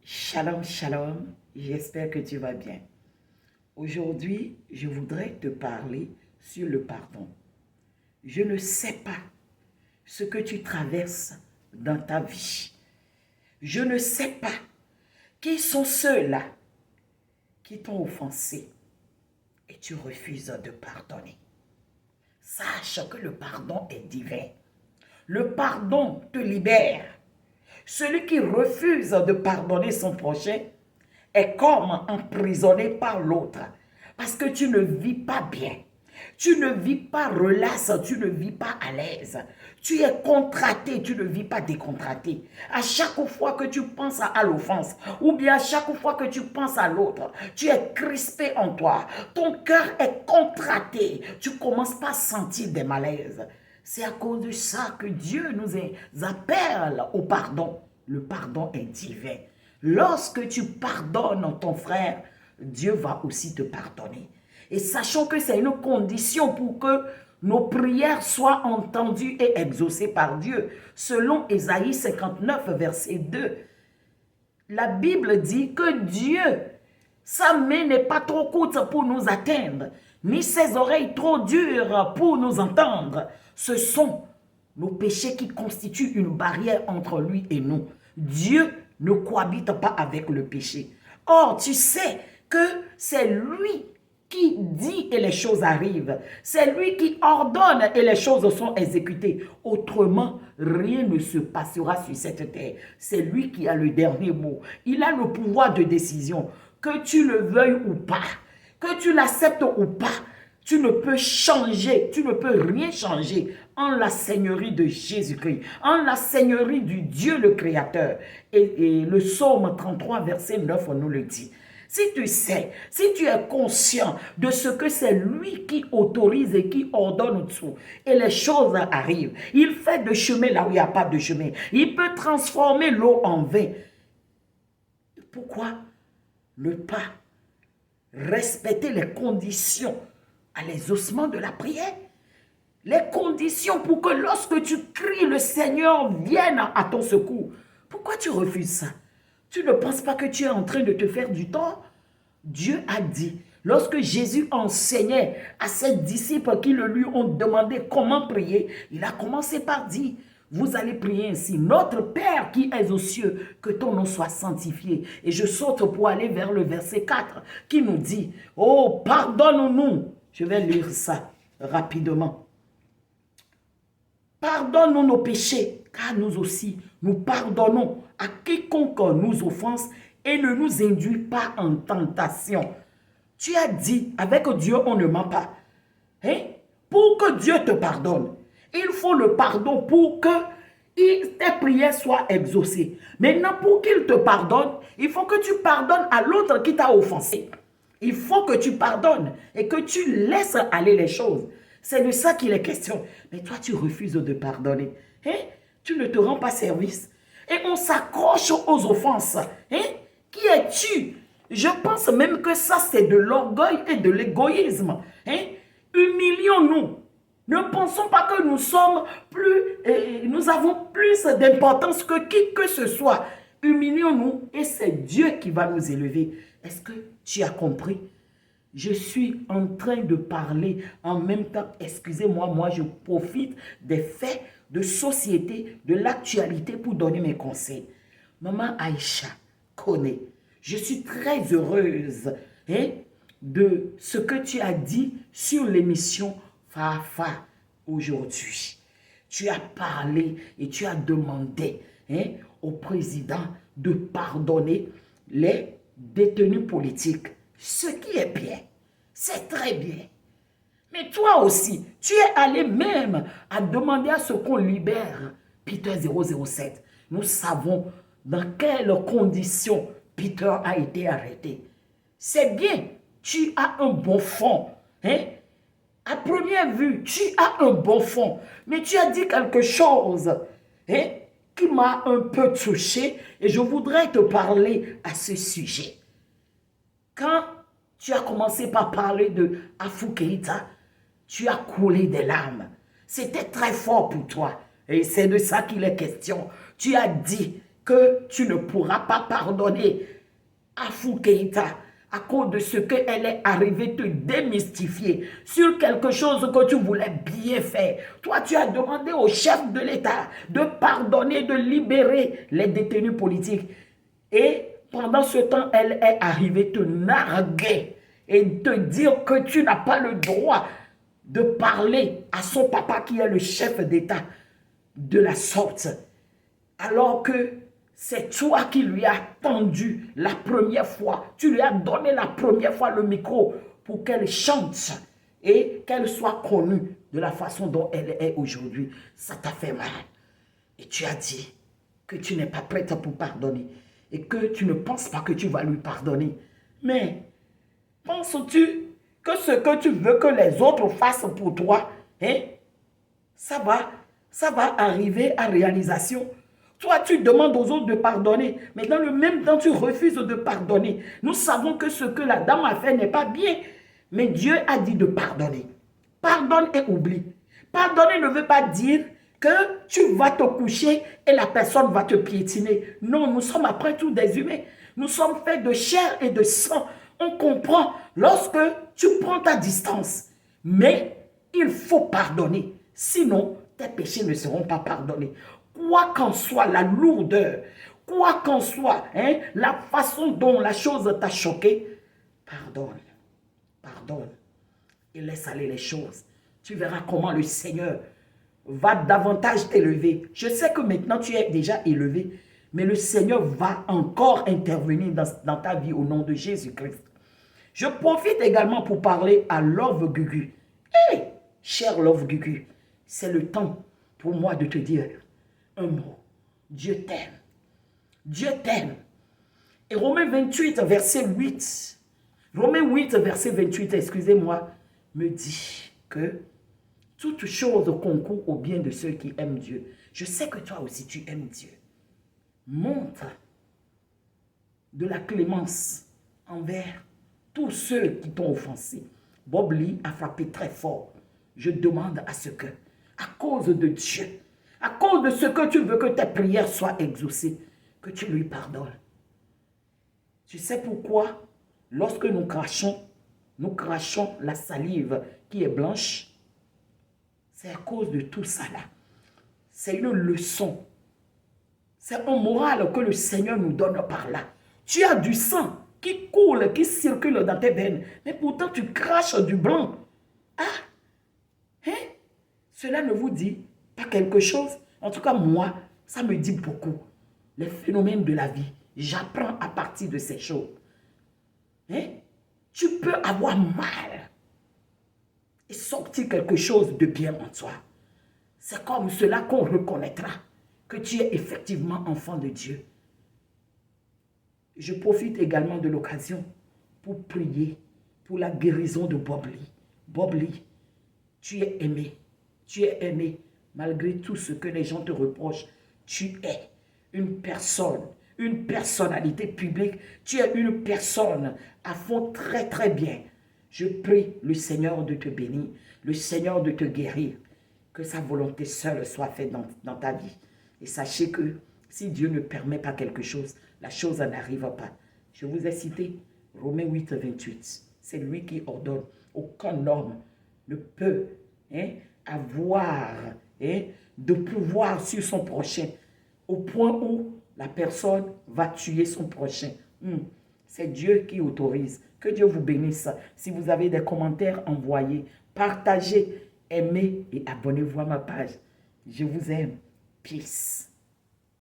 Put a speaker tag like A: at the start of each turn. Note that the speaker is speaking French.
A: Shalom, shalom, j'espère que tu vas bien. Aujourd'hui, je voudrais te parler sur le pardon. Je ne sais pas ce que tu traverses dans ta vie. Je ne sais pas qui sont ceux-là qui t'ont offensé et tu refuses de pardonner. Sache que le pardon est divin. Le pardon te libère. Celui qui refuse de pardonner son prochain est comme emprisonné par l'autre. Parce que tu ne vis pas bien. Tu ne vis pas relax, tu ne vis pas à l'aise. Tu es contracté, tu ne vis pas décontracté. À chaque fois que tu penses à l'offense, ou bien à chaque fois que tu penses à l'autre, tu es crispé en toi. Ton cœur est contracté. Tu commences pas à sentir des malaises. C'est à cause de ça que Dieu nous appelle au pardon. Le pardon est divin. Lorsque tu pardonnes ton frère, Dieu va aussi te pardonner. Et sachant que c'est une condition pour que nos prières soient entendues et exaucées par Dieu. Selon Ésaïe 59, verset 2, la Bible dit que Dieu, sa main n'est pas trop courte pour nous atteindre, ni ses oreilles trop dures pour nous entendre. Ce sont nos péchés qui constituent une barrière entre lui et nous. Dieu ne cohabite pas avec le péché. Or, tu sais que c'est lui qui dit et les choses arrivent. C'est lui qui ordonne et les choses sont exécutées. Autrement, rien ne se passera sur cette terre. C'est lui qui a le dernier mot. Il a le pouvoir de décision. Que tu le veuilles ou pas, que tu l'acceptes ou pas, tu ne peux changer, tu ne peux rien changer en la seigneurie de Jésus-Christ, en la seigneurie du Dieu le Créateur. Et le psaume 33, verset 9 nous le dit. Si tu sais, si tu es conscient de ce que c'est lui qui autorise et qui ordonne tout, et les choses arrivent, il fait de chemin là où il n'y a pas de chemin. Il peut transformer l'eau en vin. Pourquoi ne pas respecter les conditions à l'exaucement de la prière? Les conditions pour que lorsque tu cries, le Seigneur vienne à ton secours. Pourquoi tu refuses ça? Tu ne penses pas que tu es en train de te faire du tort? Dieu a dit, lorsque Jésus enseignait à ses disciples qui le lui ont demandé comment prier, il a commencé par dire, vous allez prier ainsi, notre Père qui est aux cieux, que ton nom soit sanctifié. Et je saute pour aller vers le verset 4 qui nous dit, oh, pardonne-nous. Je vais lire ça rapidement. Pardonne-nous nos péchés, car nous aussi, nous pardonnons à quiconque nous offense et ne nous induis pas en tentation. Tu as dit, avec Dieu, on ne ment pas. Hein? Pour que Dieu te pardonne, il faut le pardon pour que tes prières soient exaucées. Maintenant, pour qu'il te pardonne, il faut que tu pardonnes à l'autre qui t'a offensé. Il faut que tu pardonnes et que tu laisses aller les choses. C'est de ça qu'il est question. Mais toi, tu refuses de pardonner. Hein? Tu ne te rends pas service. Et on s'accroche aux offenses. Hein? Qui es-tu? Je pense même que ça, c'est de l'orgueil et de l'égoïsme. Hein? Humilions-nous. Ne pensons pas que nous sommes nous avons plus d'importance que qui que ce soit. Humilions-nous et c'est Dieu qui va nous élever. Est-ce que tu as compris? Je suis en train de parler en même temps, excusez-moi, moi je profite des faits de société, de l'actualité pour donner mes conseils. Maman Aïcha connaît. Je suis très heureuse de ce que tu as dit sur l'émission Fafa aujourd'hui. Tu as parlé et tu as demandé au président de pardonner les détenus politiques. Ce qui est bien, c'est très bien. Mais toi aussi, tu es allé même à demander à ce qu'on libère Peter 007. Nous savons dans quelles conditions Peter a été arrêté. C'est bien, tu as un bon fond. Hein? À première vue, tu as un bon fond. Mais tu as dit quelque chose qui m'a un peu touché et je voudrais te parler à ce sujet. Quand tu as commencé par parler de Afou Keïta, tu as coulé des larmes. C'était très fort pour toi. Et c'est de ça qu'il est question. Tu as dit que tu ne pourras pas pardonner à Foukeïta à cause de ce qu'elle est arrivée te démystifier sur quelque chose que tu voulais bien faire. Toi, tu as demandé au chef de l'État de pardonner, de libérer les détenus politiques. Et pendant ce temps, elle est arrivée te narguer et te dire que tu n'as pas le droit de parler à son papa qui est le chef d'État de la sorte. Alors que c'est toi qui lui as tendu la première fois. Tu lui as donné la première fois le micro pour qu'elle chante et qu'elle soit connue de la façon dont elle est aujourd'hui. Ça t'a fait mal. Et tu as dit que tu n'es pas prête pour pardonner et que tu ne penses pas que tu vas lui pardonner. Mais penses-tu que ce que tu veux que les autres fassent pour toi, hein, ça va arriver à réalisation? Toi, tu demandes aux autres de pardonner, mais dans le même temps, tu refuses de pardonner. Nous savons que ce que la dame a fait n'est pas bien, mais Dieu a dit de pardonner. Pardonne et oublie. Pardonner ne veut pas dire que tu vas te coucher et la personne va te piétiner. Non, nous sommes après tout des humains. Nous sommes faits de chair et de sang. On comprend lorsque tu prends ta distance. Mais il faut pardonner. Sinon, tes péchés ne seront pas pardonnés. Quoi qu'en soit la lourdeur, quoi qu'en soit la façon dont la chose t'a choqué, pardonne, pardonne et laisse aller les choses. Tu verras comment le Seigneur va davantage t'élever. Je sais que maintenant tu es déjà élevé, mais le Seigneur va encore intervenir dans ta vie au nom de Jésus-Christ. Je profite également pour parler à Love Gugu. Hé, cher Love Gugu, c'est le temps pour moi de te dire un mot. Dieu t'aime. Dieu t'aime. Et Romains 28, verset 8, Romains 8, verset 28, excusez-moi, me dit que toute chose concourt au bien de ceux qui aiment Dieu. Je sais que toi aussi tu aimes Dieu. Montre de la clémence envers tous ceux qui t'ont offensé. Bob Lee a frappé très fort. Je demande à ce que, à cause de Dieu, à cause de ce que tu veux que tes prières soient exaucées, que tu lui pardonnes. Tu sais pourquoi, lorsque nous crachons la salive qui est blanche? C'est à cause de tout ça là. C'est une leçon. C'est un moral que le Seigneur nous donne par là. Tu as du sang qui coule, qui circule dans tes veines, mais pourtant tu craches du blanc. Ah, hein? Cela ne vous dit pas quelque chose? En tout cas, moi, ça me dit beaucoup. Les phénomènes de la vie, j'apprends à partir de ces choses. Hein? Tu peux avoir mal et sortir quelque chose de bien en toi. C'est comme cela qu'on reconnaîtra que tu es effectivement enfant de Dieu. Je profite également de l'occasion pour prier pour la guérison de Bob Lee. Bob Lee, tu es aimé. Tu es aimé malgré tout ce que les gens te reprochent. Tu es une personne, une personnalité publique. Tu es une personne à fond très très bien. Je prie le Seigneur de te bénir, le Seigneur de te guérir. Que sa volonté seule soit faite dans ta vie. Et sachez que si Dieu ne permet pas quelque chose, la chose n'arrive pas. Je vous ai cité Romains 8, 28. C'est lui qui ordonne. Aucun homme ne peut avoir de pouvoir sur son prochain au point où la personne va tuer son prochain. C'est Dieu qui autorise. Que Dieu vous bénisse. Si vous avez des commentaires, envoyez, partagez, aimez et abonnez-vous à ma page. Je vous aime. Peace.